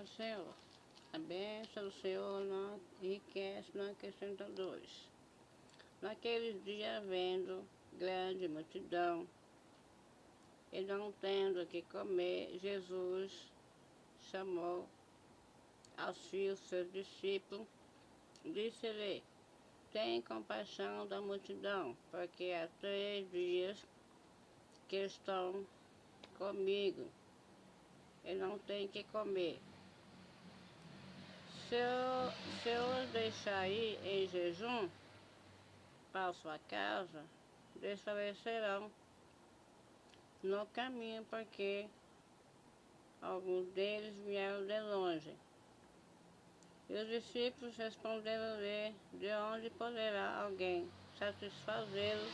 paz do Senhor. A bênção do Senhor não enriquece, não acrescenta dores. Naqueles dias, vendo grande multidão e não tendo o que comer, Jesus chamou aos seus discípulos, disse-lhe: tem compaixão da multidão, porque há 3 dias que estão comigo e não têm que comer. Se eu os deixar ir em jejum para sua casa, desfalecerão no caminho, porque alguns deles vieram de longe. E os discípulos responderam-lhe: de onde poderá alguém satisfazê-los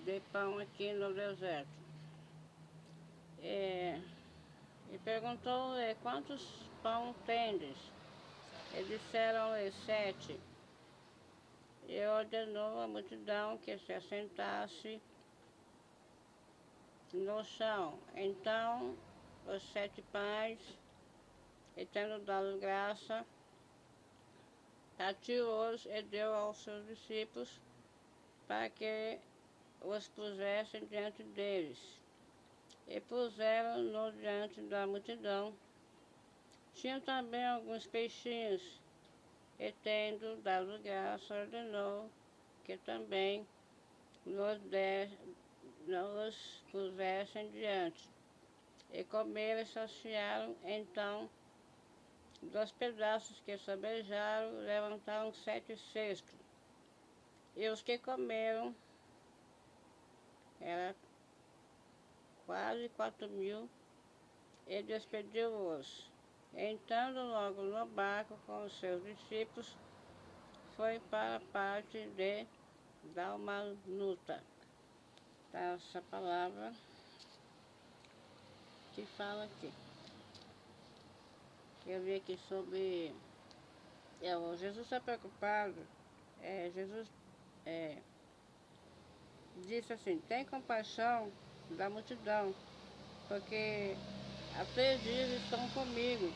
de pão aqui no deserto? E perguntou-lhe: quantos pão tendes? E disseram-lhe: 7. E ordenou à multidão que se assentasse no chão. Então os 7 pães, e tendo dado graça, partiu-os e deu aos seus discípulos para que os pusessem diante deles. E puseram-no diante da multidão. Tinham também alguns peixinhos, e tendo dado graça, ordenou que também nos pusessem diante. E comeram e saciaram. Então, dos pedaços que sobrejaram, levantaram 7 cestos. E os que comeram eram quase 4.000, e despediu-os. Entrando logo no barco com os seus discípulos, foi para a parte de Dalmanuta. Tá essa palavra que fala aqui. Eu vi aqui sobre... Jesus está preocupado. Jesus disse assim: tem compaixão da multidão, porque há 3 dias estão comigo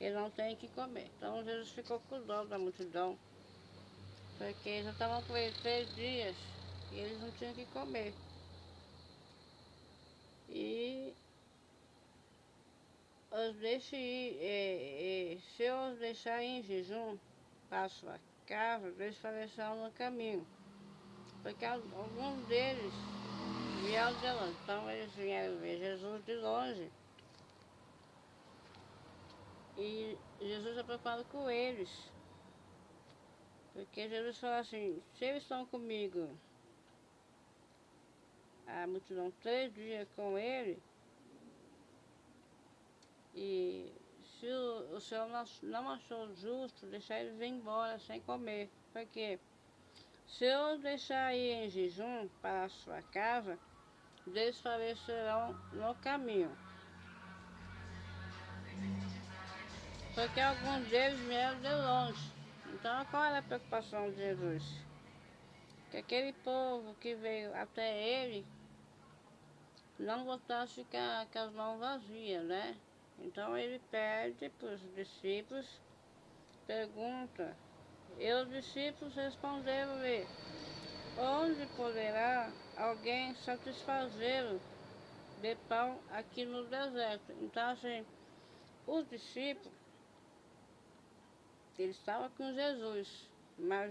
e não tem que comer. Então Jesus ficou com dó da multidão, porque já estavam com ele 3 dias e eles não tinham que comer. E os deixe ir, e se eu os deixar em jejum para a sua casa, desfalecerão no caminho, porque alguns deles vieram de longe. Então eles vieram ver Jesus de longe, e Jesus é preocupado com eles, porque Jesus falou assim: se eles estão comigo, a multidão 3 dias com ele, e se o Senhor não achou justo deixar eles ir embora sem comer, porque se eu deixar ir em jejum para a sua casa, desfalecerão no caminho, porque alguns deles vieram de longe. Então qual era a preocupação de Jesus? Que aquele povo que veio até ele não voltasse com as mãos vazias, né? Então ele pede para os discípulos, pergunta, e os discípulos responderam-lhe: onde poderá alguém satisfazê-lo de pão aqui no deserto? Então assim, os discípulos, eles estavam com Jesus, mas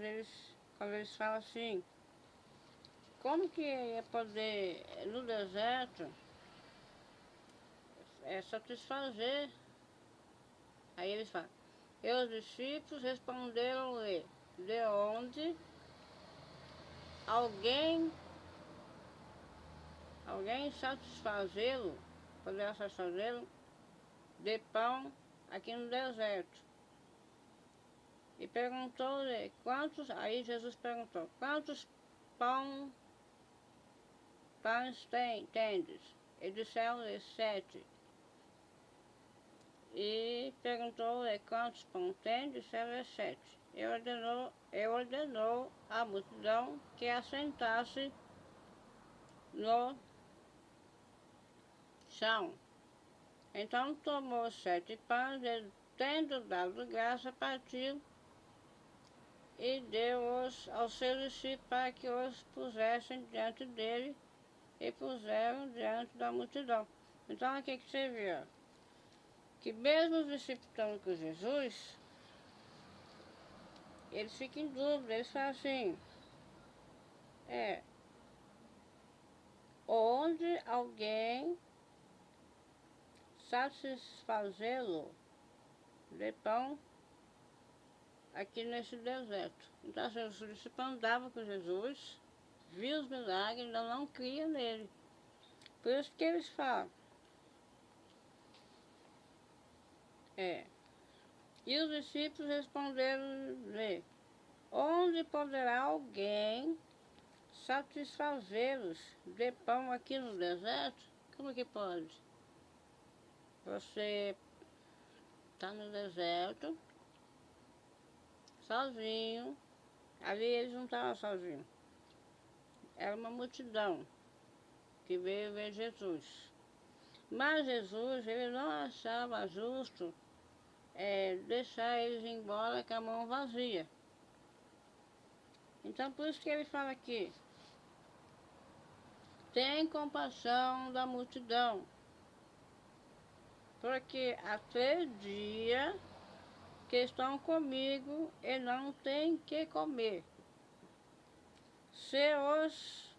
quando eles falam assim, como que ia poder no deserto satisfazer? Aí eles falam: e os discípulos responderam-lhe: de onde alguém satisfazê-lo, poderá satisfazê-lo de pão aqui no deserto? E perguntou-lhe quantos, aí Jesus perguntou: quantos pães tendes? E disseram-lhe: 7. E perguntou-lhe quantos pães tendes? Disseram-lhe: 7. E ordenou à multidão que assentasse no chão. Então tomou 7 pães, ele, tendo dado graça, partiu e deu-os aos seus discípulos para que os pusessem diante dele, e puseram diante da multidão. Então aqui que você vê, ó, que mesmo os discípulos estando com Jesus, eles ficam em dúvida, eles falam assim, onde alguém satisfazê-lo de pão aqui nesse deserto. Então assim, os discípulos andavam com Jesus, viu os milagres, ainda não criam nele. Por isso que eles falam, e os discípulos responderam-lhe, onde poderá alguém satisfazê-los de pão aqui no deserto? Como que pode? Você está no deserto, sozinho. Ali eles não estavam sozinhos. Era uma multidão que veio ver Jesus. Mas Jesus, ele não achava justo deixar eles embora com a mão vazia. Então por isso que ele fala aqui, tem compaixão da multidão, porque há 3 dias que estão comigo e não têm que comer. Se os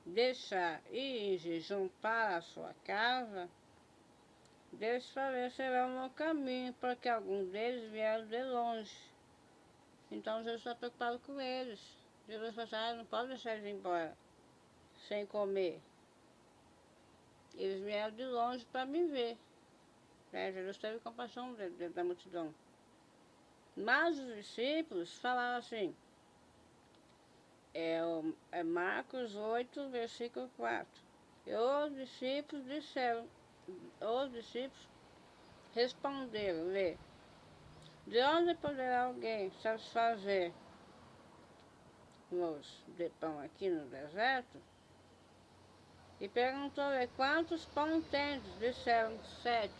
deixar ir em jejum para a sua casa, desfalecerão no caminho, porque alguns deles vieram de longe. Então Jesus está preocupado com eles. Jesus falou assim, não pode deixar eles embora sem comer. Eles vieram de longe para me ver. Jesus teve compaixão da multidão. Mas os discípulos falaram assim, Marcos 8, versículo 4. E os discípulos responderam-lhe, de onde poderá alguém satisfazer-nos de pão aqui no deserto? E perguntou-lhe, quantos pão tendes? Disseram, 7.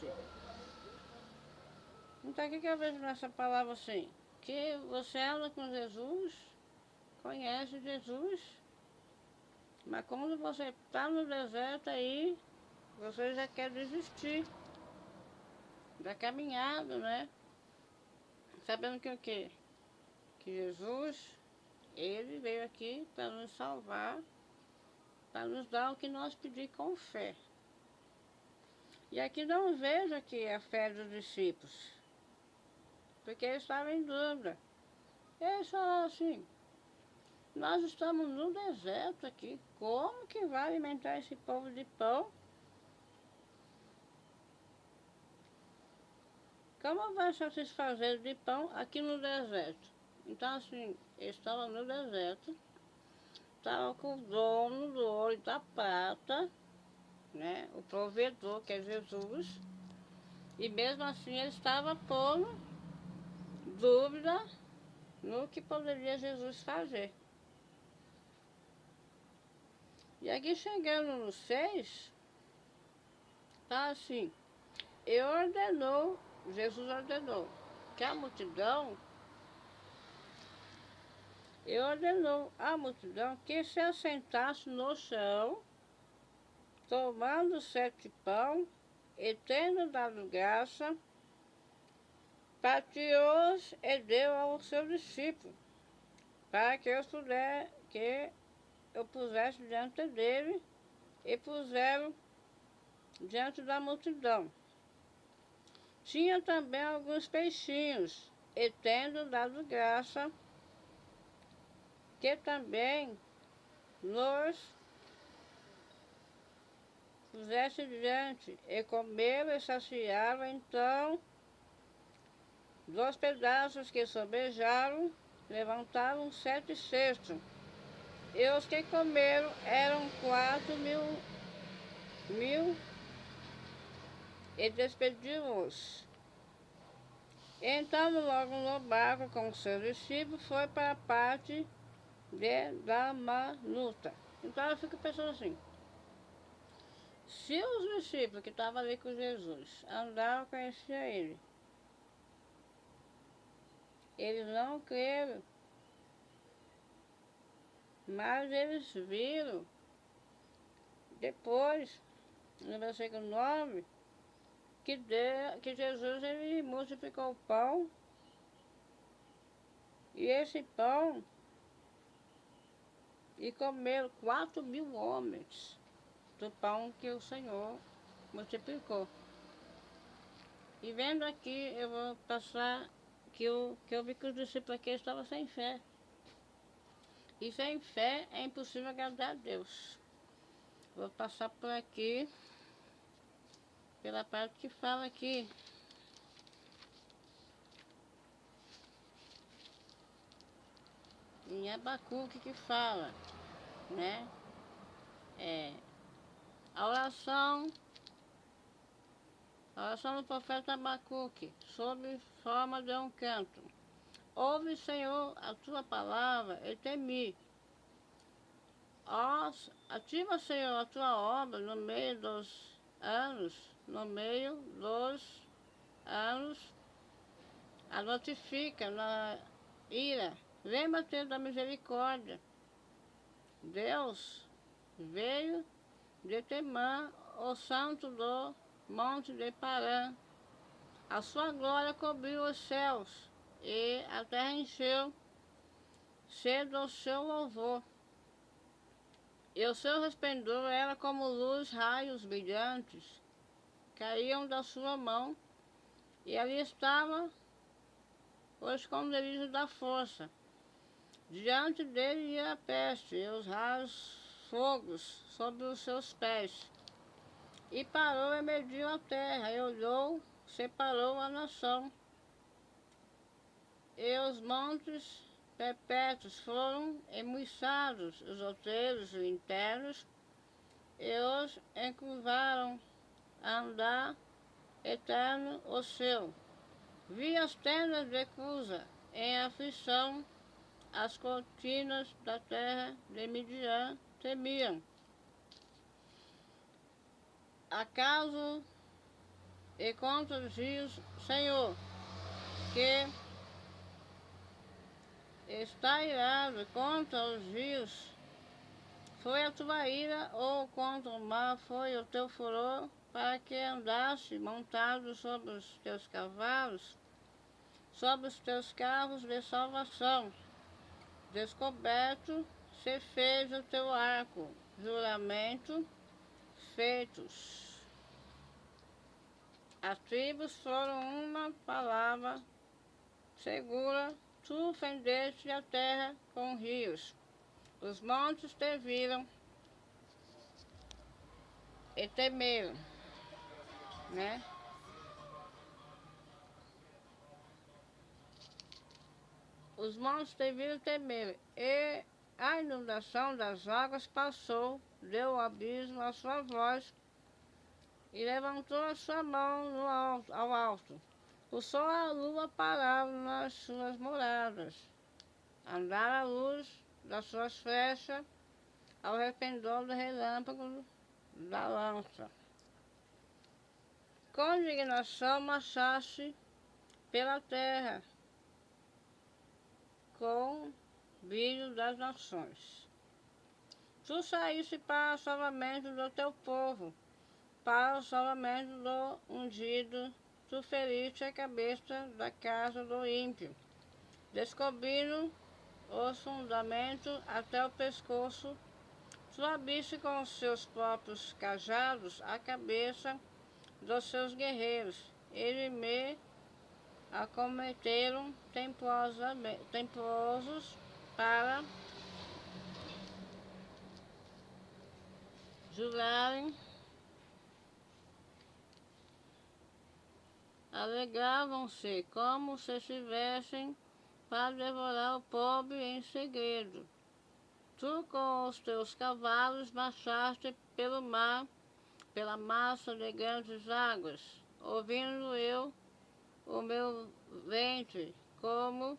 Então o que eu vejo nessa palavra assim? Que você anda com Jesus, conhece Jesus, mas quando você está no deserto aí, você já quer desistir da caminhada, né? Sabendo que o quê? Que Jesus, ele veio aqui para nos salvar, para nos dar o que nós pedimos com fé. E aqui não vejo aqui a fé dos discípulos, porque eles estavam em dúvida. Eles falaram assim, nós estamos no deserto aqui, como que vai alimentar esse povo de pão? Como vai satisfazer de pão aqui no deserto? Então assim, eles estavam no deserto, estavam com o dono do ouro e da prata, né? O provedor, que é Jesus, e mesmo assim ele estava pondo dúvida no que poderia Jesus fazer. E aqui chegando no 6, tá assim, Jesus ordenou que a multidão, ordenou à multidão que se assentasse no chão, tomando 7 pão e tendo dado graça, partiu-os e deu aos seus discípulos, para que eu pusesse diante dele, e puseram diante da multidão. Tinha também alguns peixinhos, e tendo dado graça, que também nos pusesse diante, e comeram e saciaram. Então, dos pedaços que sobejaram, levantaram 7 cestos, e os que comeram eram 4.000, e despediu-os. Então, logo no barco com os seus discípulos, foi para a parte de Dalmanuta. Então eu fico pensando assim, Se os discípulos que estavam ali com Jesus andaram, conheciam ele, eles não creram, mas eles viram depois, no versículo 9, que Jesus ele multiplicou o pão, e esse pão, e comeram 4.000 homens do pão que o Senhor multiplicou. E vendo aqui, eu vou passar que eu vi que os discípulos aqui estavam sem fé. E sem fé é impossível agradar a Deus. Vou passar por aqui, pela parte que fala aqui. Em Abacuque que fala, né? A oração do profeta Abacuque, sob forma de um canto. Ouve, Senhor, a tua palavra e temi. Ativa, Senhor, a tua obra no meio dos anos, a notifica na ira. Lembra-te da misericórdia. Deus veio de Temã, o santo do monte de Parã. A sua glória cobriu os céus, e a terra encheu-se do seu louvor. E o seu resplendor era como luz, raios brilhantes, caíam da sua mão, e ali estava o esconderijo da força. Diante dele ia a peste, e os raios fogos sobre os seus pés. E parou e mediu a terra, e olhou, separou a nação. E os montes perpétuos foram embuiçados, os outeiros internos, e os encurvaram a andar eterno o seu. Vi as tendas de Cusa em aflição, as cortinas da terra de Midian temiam. Acaso e contra os rios, Senhor, que está irado contra os rios, foi a tua ira, ou contra o mar foi o teu furor, para que andasse montado sobre os teus cavalos, sobre os teus carros de salvação. Descoberto se fez o teu arco, juramento feitos. As tribos foram uma palavra segura, tu fendeste a terra com rios. Os montes te viram e temeram, né? Os montes te viram e temeram, e a inundação das águas passou, deu ao abismo a sua voz, e levantou a sua mão ao alto. O sol e a lua pararam nas suas moradas. Andaram a luz das suas flechas ao resplendor do relâmpago da lança. Com indignação marchaste pela terra, com brilho das nações. Tu saíste para o salvamento do teu povo, para o salvamento do ungido. Tu feriste a cabeça da casa do ímpio, descobrindo os fundamentos até o pescoço. Tu abriste com os seus próprios cajados a cabeça dos seus guerreiros. Eles me acometeram temposos para jurarem. Alegravam-se como se estivessem para devorar o pobre em segredo. Tu com os teus cavalos marchaste pelo mar, pela massa de grandes águas, ouvindo eu o meu ventre como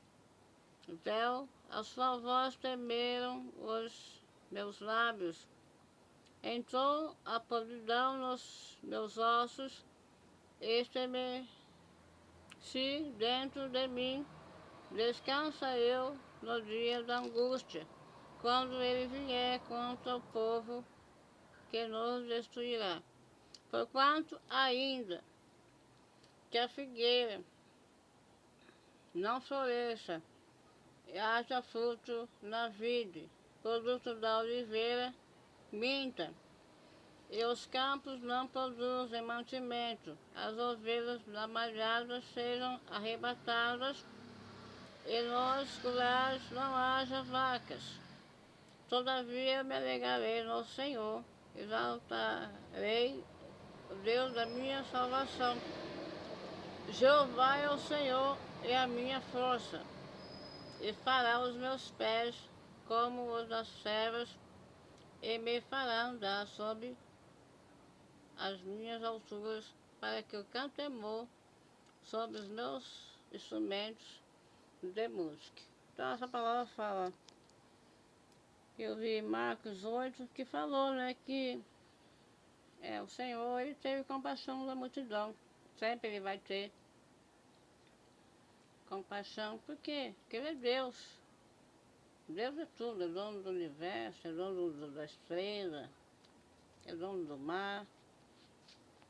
véu, a sua voz temeram os meus lábios. Entrou a podridão nos meus ossos, estremeci dentro de mim. Descansa eu no dia da angústia, quando ele vier contra o povo que nos destruirá. Porquanto ainda que a figueira não floresça, e haja fruto na vide, produto da oliveira minta, e os campos não produzem mantimento, as ovelhas da malhada sejam arrebatadas, e nos curares não haja vacas. Todavia me alegrarei no Senhor, exaltarei o Deus da minha salvação. Jeová é o Senhor e a minha força, e fará os meus pés como os das servas, e me fará andar sobre as minhas alturas, para que eu cante temor sobre os meus instrumentos de música. Então essa palavra fala, eu vi Marcos 8, que falou, né, que o Senhor, ele teve compaixão da multidão. Sempre ele vai ter compaixão, porque ele é Deus. Deus é tudo, é dono do universo, é dono da estrela, é dono do mar.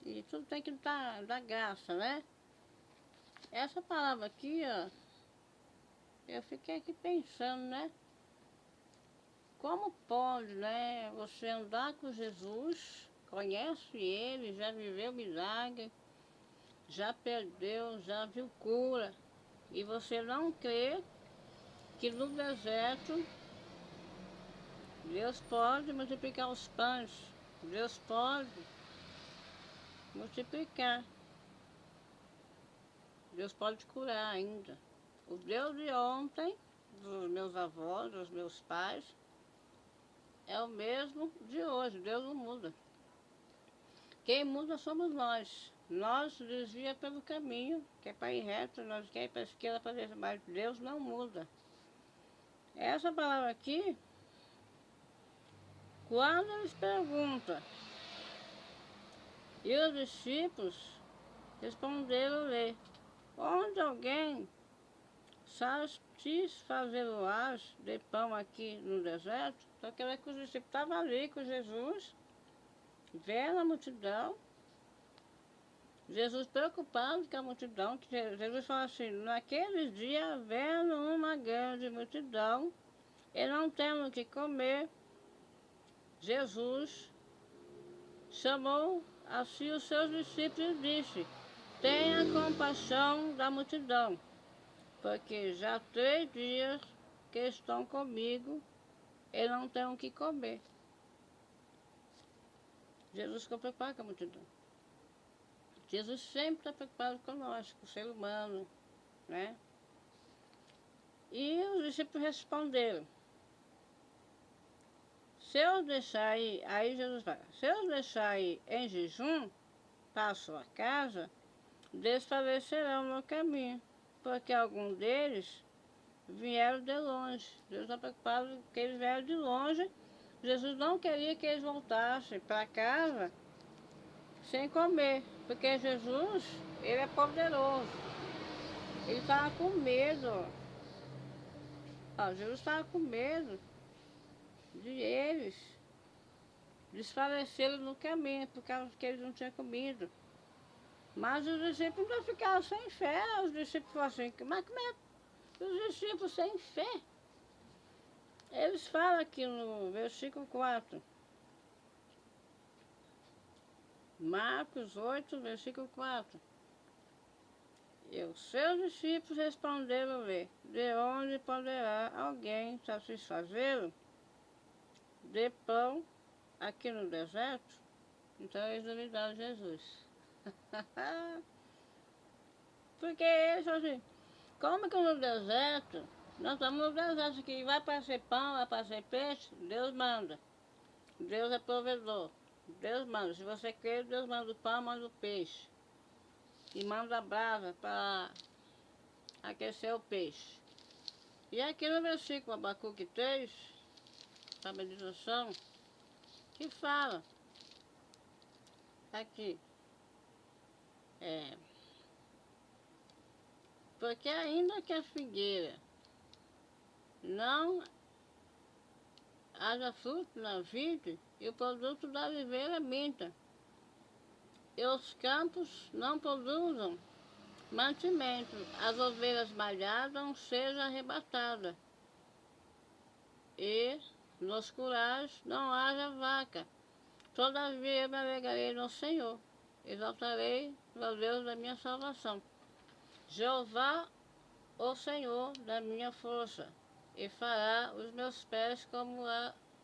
E tudo tem que dar graça, né? Essa palavra aqui, ó, eu fiquei aqui pensando, né? Como pode, né, você andar com Jesus, conhece ele, já viveu milagre, já perdeu, já viu cura, e você não crê que no deserto Deus pode multiplicar os pães, Deus pode multiplicar, Deus pode curar ainda. O Deus de ontem, dos meus avós, dos meus pais, é o mesmo de hoje, Deus não muda. Quem muda somos nós. Nós desvia pelo caminho, que é para ir reto, nós quer ir para a esquerda, para direita, mas Deus não muda. Essa palavra aqui, quando eles perguntam, e os discípulos responderam-lhe, onde alguém satisfazer-o-ás de pão aqui no deserto? Então quer dizer que os discípulos estavam ali com Jesus, vendo a multidão, Jesus preocupado com a multidão, que Jesus fala assim, naqueles dias, vendo uma grande multidão, e não tendo o que comer, Jesus chamou a si os seus discípulos e disse, tenha compaixão da multidão, porque já 3 dias que estão comigo e não têm o que comer. Jesus ficou preocupado com a multidão. Jesus sempre está preocupado conosco, com o ser humano, né? E os discípulos responderam, se eu deixar ir, aí Jesus fala, se eu deixar ir em jejum para a sua casa, desfalecerão no caminho, porque algum deles vieram de longe. Deus está preocupado que eles vieram de longe. Jesus não queria que eles voltassem para casa sem comer, porque Jesus, ele é poderoso. Ele estava com medo. Jesus estava com medo de eles desfalecerem no caminho, por causa que eles não tinham comido. Mas os discípulos não ficaram sem fé. Os discípulos falaram assim, mas como é que os discípulos sem fé? Eles falam aqui no versículo 4. Marcos 8, versículo 4. E os seus discípulos responderam-lhe, de onde poderá alguém satisfazê-lo de pão aqui no deserto? Então eles duvidaram de Jesus. Porque eles falaram assim, como que no deserto, nós estamos no deserto aqui, vai para ser pão, vai para ser peixe, Deus manda. Deus é provedor. Deus manda. Se você quer, Deus manda o pão, manda o peixe. E manda a brasa para aquecer o peixe. E aqui no versículo Abacuque 3, a meditação, que fala aqui, porque ainda que a figueira não haja fruto na vide, e o produto da videira minta, e os campos não produzam mantimento, as ovelhas malhadas sejam arrebatadas, e nos currais não haja vaca. Todavia eu me alegrarei no Senhor, exaltarei o Deus da minha salvação. Jeová, o Senhor da minha força, e fará os meus pés como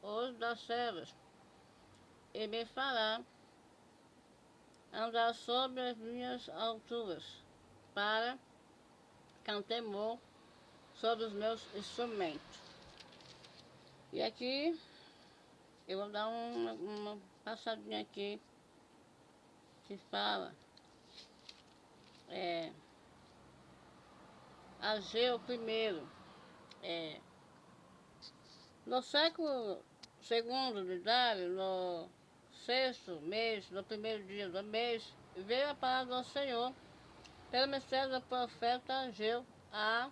os das servas, e me fará andar sobre as minhas alturas, para com temor sobre os meus instrumentos. E aqui eu vou dar uma passadinha aqui que fala Ageu I, no século segundo de Dário, no sexto mês, no primeiro dia do mês, veio a palavra do Senhor pelo mistério do profeta Ageu a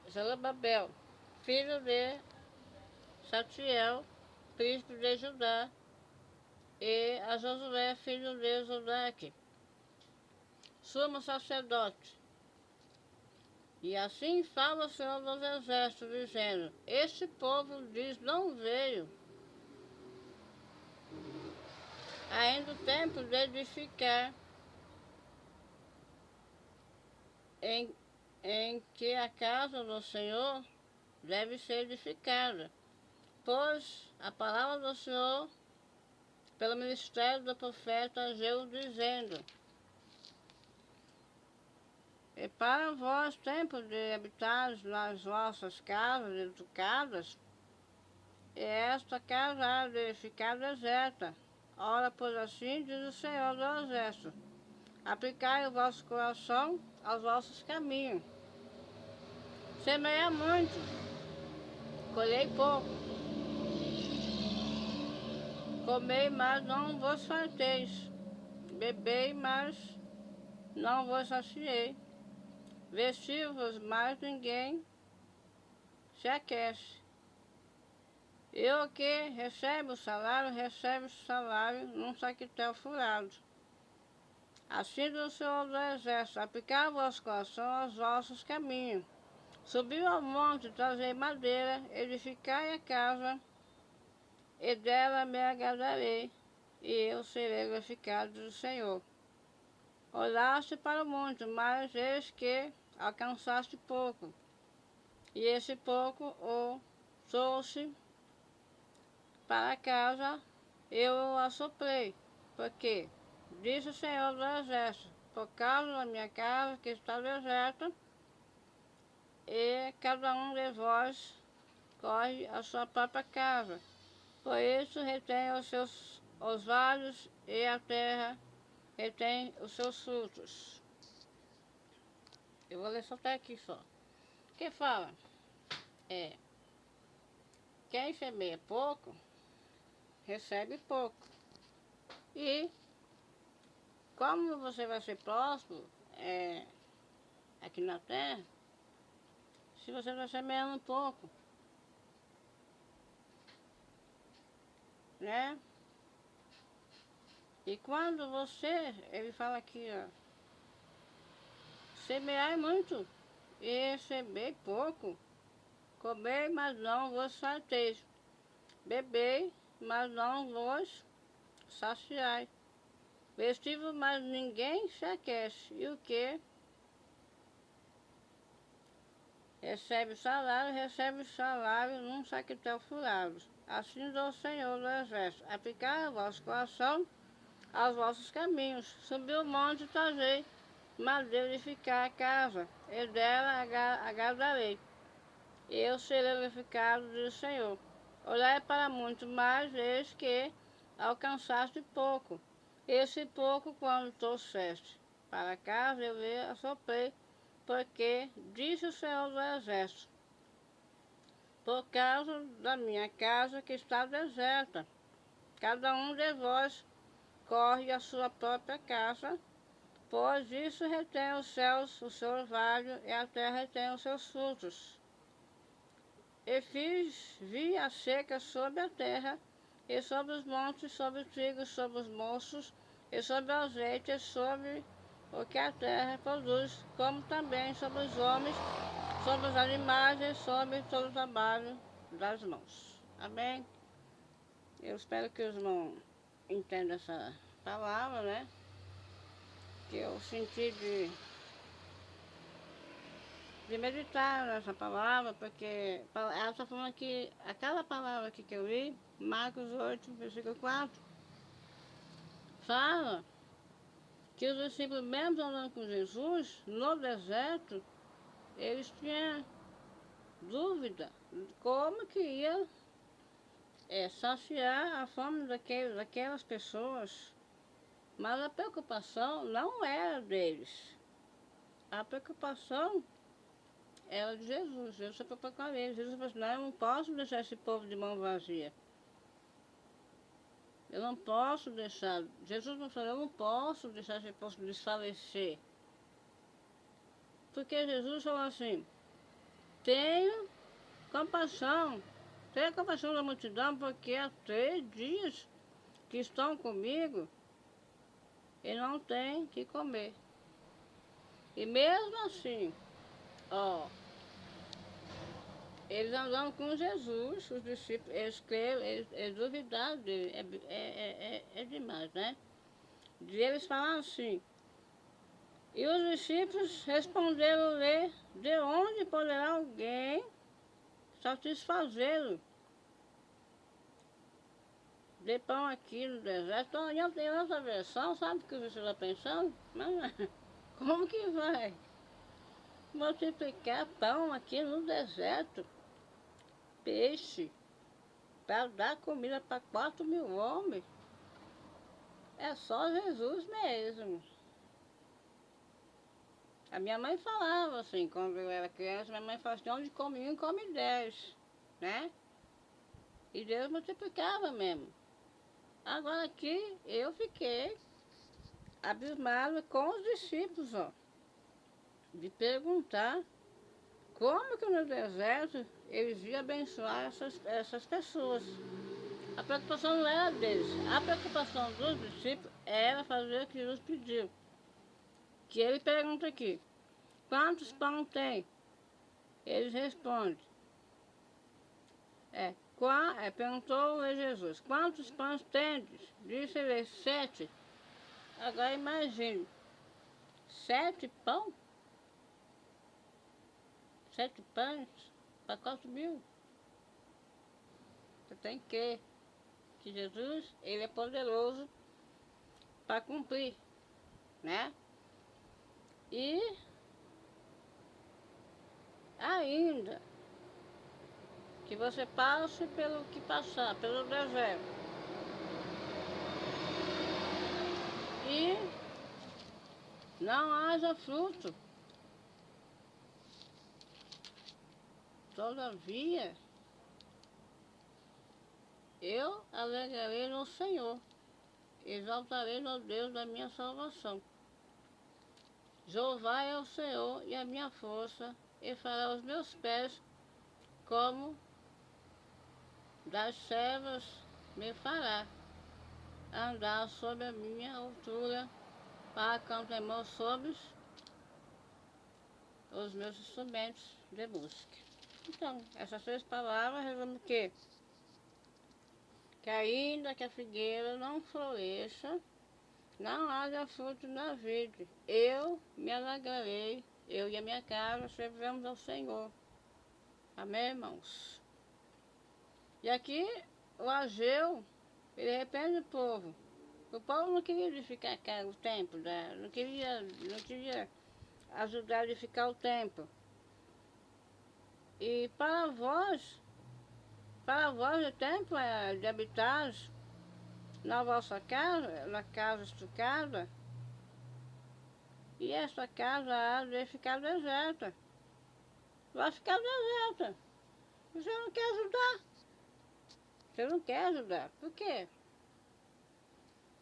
Zorobabel, filho de Saltiel, príncipe de Judá, e a Josué, filho de Jodaque, sumo sacerdote. E assim fala o Senhor dos Exércitos, dizendo: este povo diz, não veio ainda o tempo de edificar, em que a casa do Senhor deve ser edificada, pois a palavra do Senhor pelo ministério do profeta Ageu, dizendo: e para vós tempo de habitar nas vossas casas educadas, e esta casa há de ficar deserta. Ora, pois assim diz o Senhor do Exército: aplicai o vosso coração aos vossos caminhos. Semeia muito, colhei pouco. Comei, mas não vos farteis. Bebei, mas não vos saciei. Vesti-vos, mas ninguém se aquece. E o que recebe o salário num saquetel furado. Assim do Senhor do Exército: aplicai o vosso coração aos vossos caminhos. Subiu ao monte, trazei madeira, edificai a casa, e dela me agradarei, e eu serei glorificado do Senhor. Olhaste para o monte, mas eis que alcançaste pouco, e esse pouco o trouxe para casa, eu o assoprei, porque, disse o Senhor do Exército, por causa da minha casa que está deserta, e cada um de vós corre a sua própria casa. Por isso retém os vales, e a terra retém os seus frutos. Eu vou ler só até aqui só. Que fala? Quem semeia pouco, recebe pouco. E como você vai ser próspero aqui na terra, se você vai semeando pouco, né? E quando ele fala aqui, ó, semear muito e receber pouco, comer, mas não vos farteis, beber, mas não vos saciai, vestir-vos, mas ninguém se aquece, e o que recebe o salário num saquetel furado. Assim do Senhor do Exército: aplicai o vosso coração aos vossos caminhos. Subiu o monte, trazei madeira de ficar a casa, e dela agradarei. Eu serei glorificado do Senhor. Olhai para muito mais, eis que alcançaste pouco. Esse pouco, quando trouxeste para casa, eu lhe assoprei, porque, disse o Senhor do Exército, por causa da minha casa que está deserta. cada um de vós corre a sua própria casa, pois isso retém os céus o seu orvalho e a terra retém os seus frutos. E vi a seca sobre a terra, e sobre os montes, sobre o trigo, sobre os moços, e sobre o azeite, e sobre o que a terra produz, como também sobre os homens, sobre os animais e sobre todo o trabalho das mãos. Amém? Eu espero que os irmãos entendam essa palavra, né? Que eu senti de meditar nessa palavra, porque ela está falando que aquela palavra aqui que eu li, Marcos 8, versículo 4, fala que os discípulos, mesmo andando com Jesus, no deserto, eles tinham dúvida de como que ia saciar a fome daquelas pessoas. Mas a preocupação não era deles. A preocupação era de Jesus. Jesus se preocupou com eles. Jesus falou assim, não, eu não posso deixar esse povo de mão vazia. Eu não posso deixar. Jesus não falou, eu não posso deixar esse povo desfalecer. Porque Jesus falou assim, tenha compaixão da multidão, porque há 3 dias que estão comigo e não tem que comer. E mesmo assim, ó, eles andaram com Jesus, os discípulos, eles creram, eles duvidaram dele, é demais, né? De eles falaram assim, e os discípulos responderam-lhe, de onde poderá alguém satisfazê-lo de pão aqui no deserto? Então, eu tenho essa versão, sabe o que você está pensando? Mas, como que vai multiplicar pão aqui no deserto? Peixe, para dar comida para 4.000 homens. É só Jesus mesmo. A minha mãe falava assim, quando eu era criança, minha mãe falava assim, onde come 1, come 10, né? E Deus multiplicava mesmo. Agora aqui eu fiquei abismada com os discípulos, ó, de perguntar como que no deserto eles iam abençoar essas pessoas. A preocupação não era deles, a preocupação dos discípulos era fazer o que Jesus pediu. Que ele pergunta aqui, quantos pão tem? Eles respondem, perguntou-lhe Jesus, quantos pães tendes? Disse-lhe 7. Agora imagine, 7 pão? 7 pães para 4.000? Você tem que Jesus, ele é poderoso para cumprir, né? E ainda que você passe pelo que passar, pelo deserto. E não haja fruto. Todavia, eu alegrarei no Senhor, exaltarei no Deus da minha salvação. Jeová é o Senhor e a minha força, e fará os meus pés como das servas me fará andar sobre a minha altura, para cantar sobre os meus instrumentos de música. Então, essas 3 palavras resumem o quê? Que ainda que a figueira não floresça, não haja fruto na vide, eu me alegrarei, eu e a minha casa serviremos ao Senhor. Amém, irmãos? E aqui o Ageu, ele arrepende o povo. O povo não queria edificar o templo, né? não queria ajudar a edificar o templo. E para vós o templo é de habitar na vossa casa, na casa estucada, e esta casa há de ficar deserta. Vai ficar deserta. Você não quer ajudar. Você não quer ajudar. Por quê?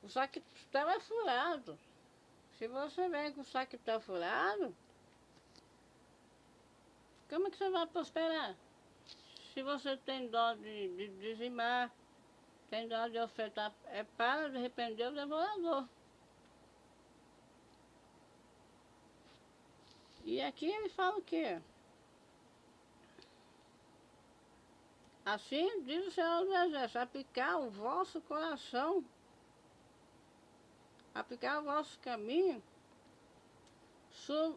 O saquetel é furado. Se você vem com o saquetel furado, como é que você vai prosperar? Se você tem dó de dizimar, tem dó de ofertar, é para de arrepender o devorador. E aqui ele fala o quê? Assim diz o Senhor dos Exércitos, aplicar o vosso caminho,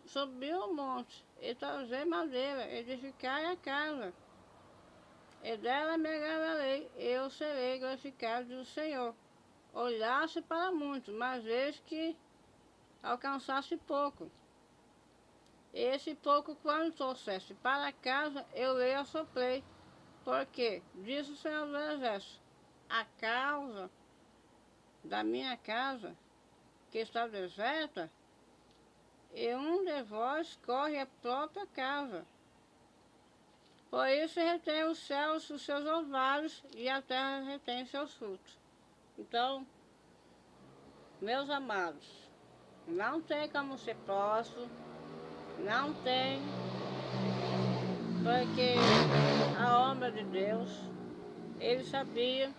subir o monte, e trazer madeira, edificar a casa, e dela me agradarei, eu serei glorificado do Senhor. Olhasse para muito, mas eis que alcançasse pouco. Esse pouco, quando trouxesse para casa, eu lhe assoprei, porque, disse o Senhor dos Exércitos, a causa da minha casa, que está deserta, e um de vós corre a própria casa. Por isso retém os céus os seus orvalhos, e a terra retém seus frutos. Então, meus amados, não tem como ser próximo, não tem, porque a obra de Deus, ele sabia,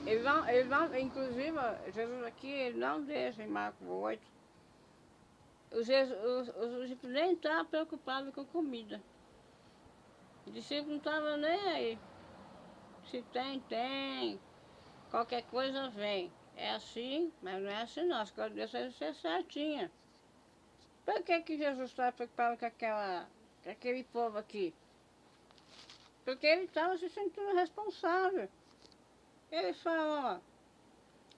ele não, inclusive, Jesus aqui, ele não deixa em Marcos 8, os discípulos nem estavam preocupados com comida. Os discípulos não estavam nem aí. Se tem, qualquer coisa vem. É assim, mas não é assim não, as coisas de Deus devem ser certinhas. Por que Jesus estava preocupado com aquele povo aqui? Porque ele estava se sentindo responsável. Ele fala, ó,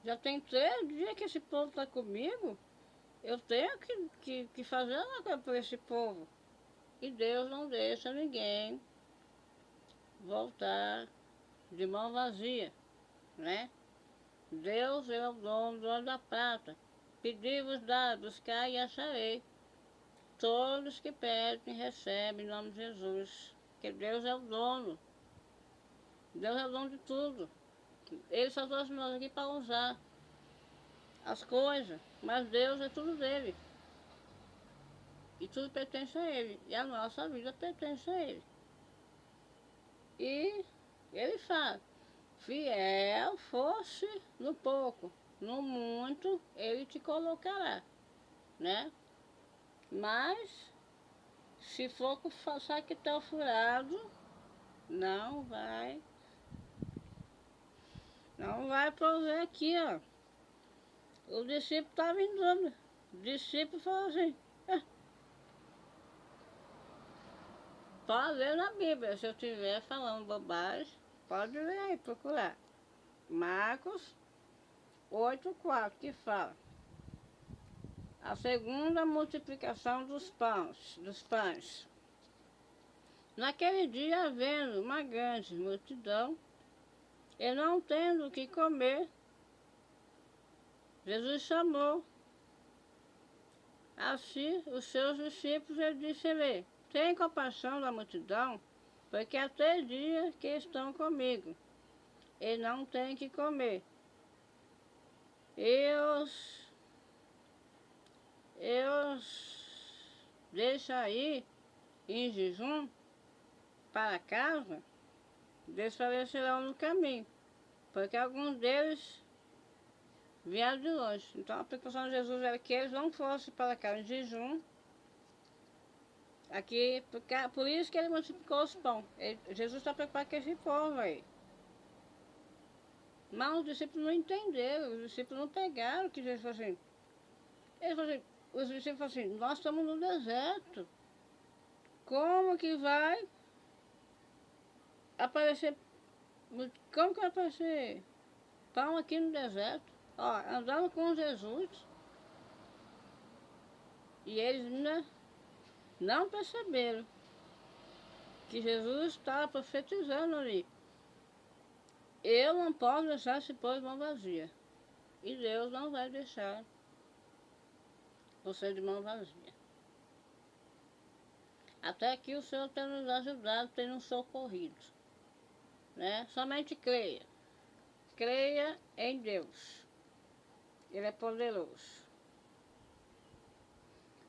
já tem 3 dias que esse povo está comigo, eu tenho que fazer uma coisa por esse povo. E Deus não deixa ninguém voltar de mão vazia, né? Deus é o dono do ouro da prata. Pedi-vos dar, buscar e acharei. Todos que pedem, recebem em nome de Jesus. Porque Deus é o dono. Deus é o dono de tudo. Ele só trouxe nós aqui para usar as coisas. Mas Deus é tudo dele. E tudo pertence a ele. E a nossa vida pertence a ele. E ele fala, fiel fosse no pouco, no muito ele te colocará, né? Mas, se for com o saquetel furado, não vai prover aqui, ó. O discípulo estava em dúvida. O discípulo falou assim, pode ler na Bíblia, se eu estiver falando bobagem, pode ler aí, procurar. Marcos 8,4, que fala a segunda multiplicação dos pães. Naquele dia, havendo uma grande multidão, e não tendo o que comer, Jesus chamou a si os seus discípulos e disse-lhe, tem compaixão da multidão, porque há 3 dias que estão comigo, e não têm que comer. Eu deixo aí em jejum para casa, desfalecerão no caminho, porque alguns deles vieram de longe. Então a precaução de Jesus era que eles não fossem para cá em jejum. Aqui, por isso que ele multiplicou os pães. Jesus está preocupado com esse povo aí. Mas os discípulos não entenderam, os discípulos não pegaram o que Jesus falou assim. Os discípulos falaram assim, nós estamos no deserto. Como que vai aparecer, como que vai aparecer pão aqui no deserto? Ó, andando com Jesus. E eles ainda não perceberam que Jesus estava profetizando ali. Eu não posso deixar esse povo de mão vazia. E Deus não vai deixar você de mão vazia. Até aqui o Senhor tem nos ajudado, tem nos socorrido, né? Somente creia. Creia em Deus. Ele é poderoso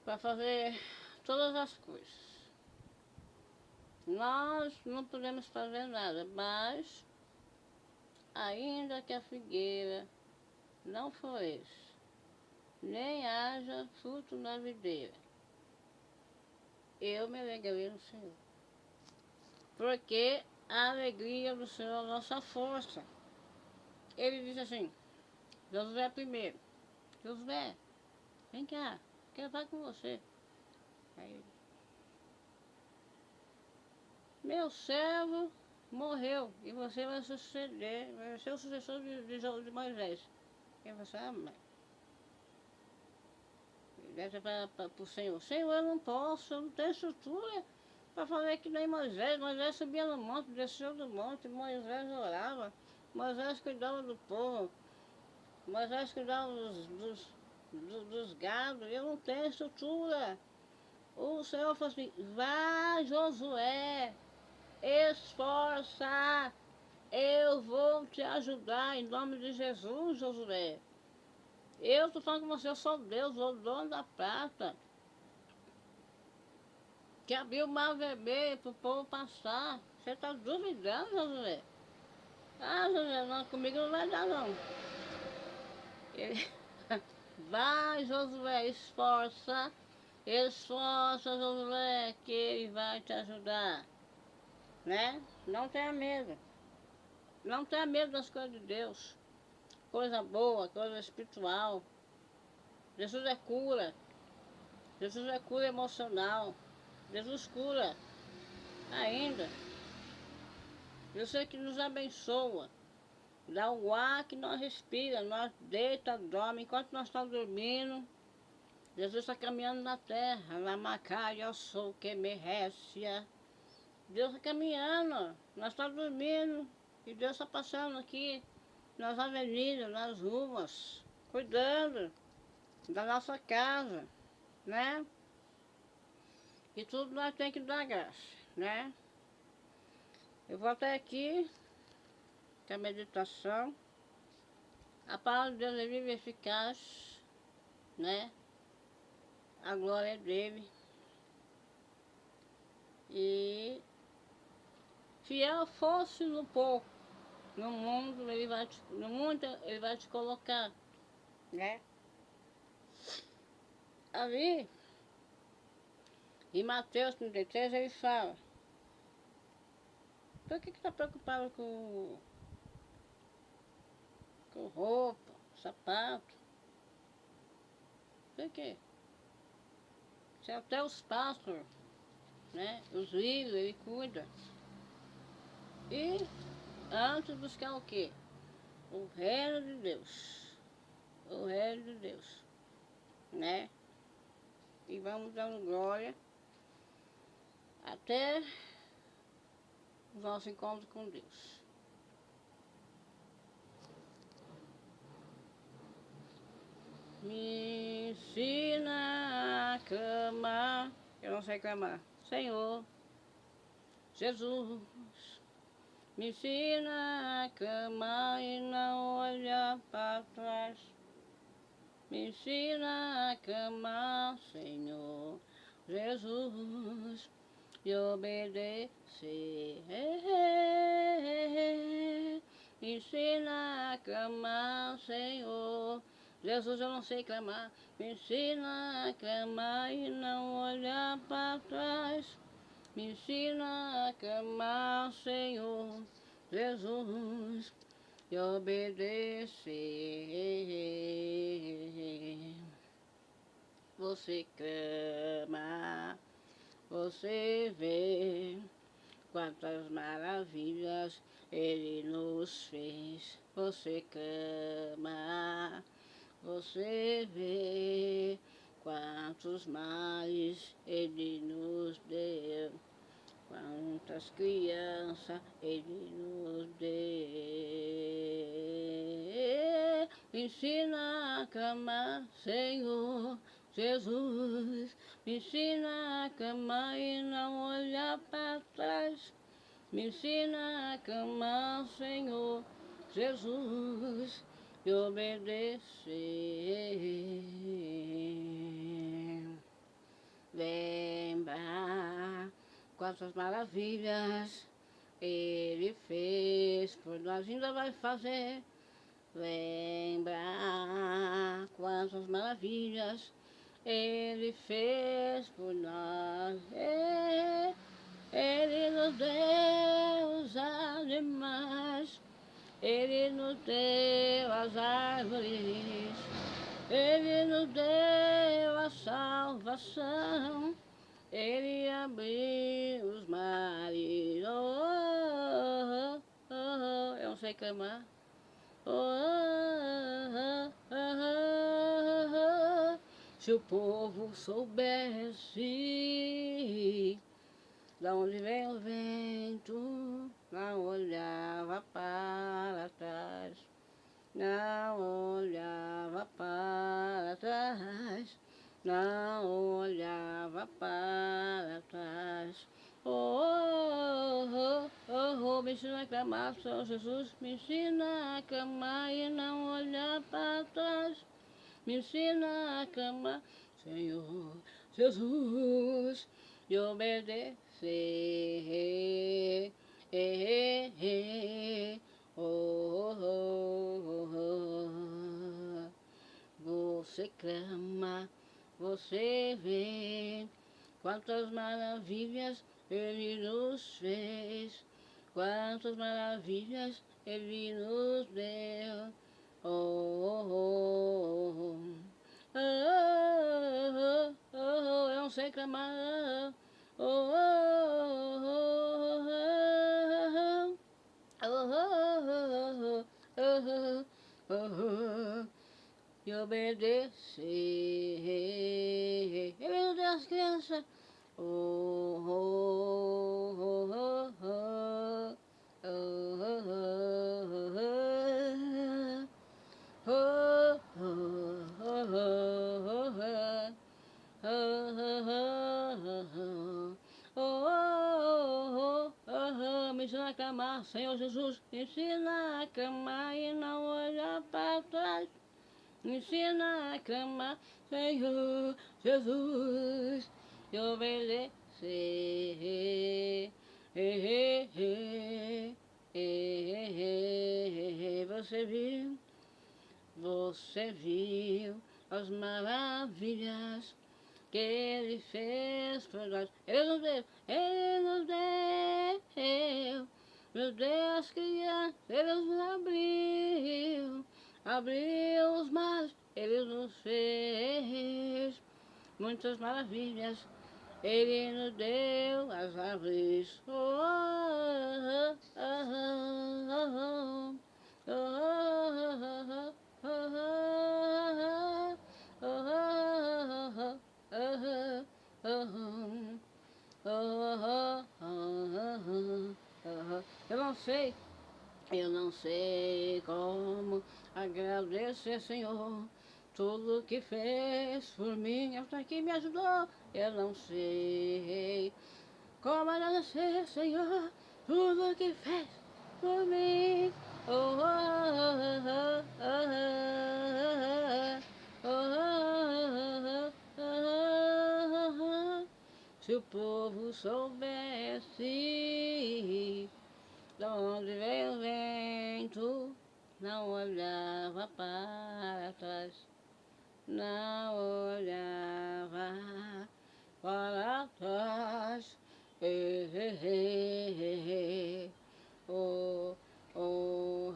para fazer todas as coisas. Nós não podemos fazer nada, mas ainda que a figueira não floresça, nem haja fruto na videira, eu me alegrarei no Senhor. Porque a alegria do Senhor é a nossa força. Ele disse assim, Josué primeiro, Josué, vem cá, quero falar com você. Aí ele, meu servo morreu e você vai suceder, vai ser o sucessor de Moisés. Ele falou assim, mãe. Ele deve para o Senhor, Senhor, eu não posso, eu não tenho estrutura para fazer que nem Moisés. Moisés subia no monte, desceu do monte, Moisés orava, Moisés cuidava do povo, Moisés cuidava dos gados, eu não tenho estrutura. O Senhor falou assim, vá Josué, esforça, eu vou te ajudar em nome de Jesus, Josué. Eu estou falando com você, eu sou Deus, o dono da prata, que abriu o mar vermelho para o povo passar. Você está duvidando, Josué? Ah, Josué, não, comigo não vai dar não. Ele, vai, Josué, esforça, esforça, Josué, que ele vai te ajudar, né? Não tenha medo. Não tenha medo das coisas de Deus. Coisa boa, coisa espiritual. Jesus é cura. Jesus é cura emocional. Jesus cura ainda. Jesus é que nos abençoa. Dá o ar que nós respiramos, nós deita, dorme. Enquanto nós estamos dormindo, Jesus está caminhando na terra. Na macaia eu sou que me récia. Deus está caminhando. Nós estamos dormindo. E Deus está passando aqui nas avenidas, nas ruas, cuidando da nossa casa, né? E tudo nós temos que dar graça, né? Eu vou até aqui, que é a meditação. A palavra de Deus é viva e eficaz, né? A glória é dele. E fiel fosse no pouco, no mundo ele vai te colocar, né? Ali, em Mateus 33, ele fala, por que está preocupado com roupa, sapato? Por quê? Se até os pássaros, né? Os lírios, ele cuida. E antes buscar o quê? O reino de Deus. O reino de Deus, né? E vamos dando glória até o nosso encontro com Deus. Me ensina a clamar. Eu não sei clamar. Senhor, Jesus, me ensina a clamar e não olhar para trás. Me ensina a clamar, Senhor, Jesus, e obedecer. Me ensina a clamar, Senhor. Jesus, eu não sei clamar. Me ensina a clamar e não olhar para trás. Me ensina a clamar, Senhor, Jesus, e obedecer. Você clama, você vê quantas maravilhas Ele nos fez. Você clama, você vê quantos males Ele nos deu. Quantas crianças Ele nos deu. Me ensina a clamar, Senhor Jesus. Me ensina a clamar e não olhar para trás. Me ensina a clamar, Senhor Jesus, e obedecer. Lembra quantas maravilhas Ele fez, por nós ainda vai fazer. Lembra quantas maravilhas Ele fez por nós. Ele nos deu os animais, Ele nos deu as árvores, Ele nos deu a salvação, Ele abriu os mares. Oh, oh, oh, oh. Eu não sei clamar. Oh, oh, oh, oh, oh. Se o povo soubesse da onde vem o vento, não olhava para trás, não olhava para trás, não olhava para trás. Oh, oh, oh, oh, oh, me ensina a clamar, São Jesus, me ensina a clamar e não olhar para trás. Me ensina a clamar, Senhor Jesus, e obedecer. Oh, oh, oh, oh. Você clama, você vê quantas maravilhas Ele nos fez, quantas maravilhas Ele nos deu. Oh, oh, oh, oh. Oh, oh, oh, oh, eu não sei clamar. Oh, oh, oh, oh, oh, oh, oh, oh, oh, e obedecer. Ele nos deu as crianças. Oh, oh, oh, oh, oh, oh, oh, oh, oh, me ensina a clamar, Senhor Jesus, me ensina a clamar e não olhar para trás. Me ensina a clamar, Senhor Jesus, e obedecer. Você viu as maravilhas que Ele fez por nós. Ele nos deu as crianças, Ele nos abriu os mares, Ele nos fez muitas maravilhas. Ele nos deu as árvores. Oh, oh, oh, oh, oh, eu não sei como agradecer, Senhor, tudo que fez por mim, até que me ajudou. Eu não sei como agradecer, Senhor, tudo que fez por mim. Oh, oh, oh, oh, oh, oh, oh, oh, oh. Se o povo soubesse de onde veio o vento, não olhava para trás, não olhava para trás. Oh, oh, oh,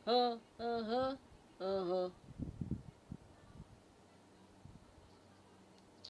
oh, oh, oh, oh.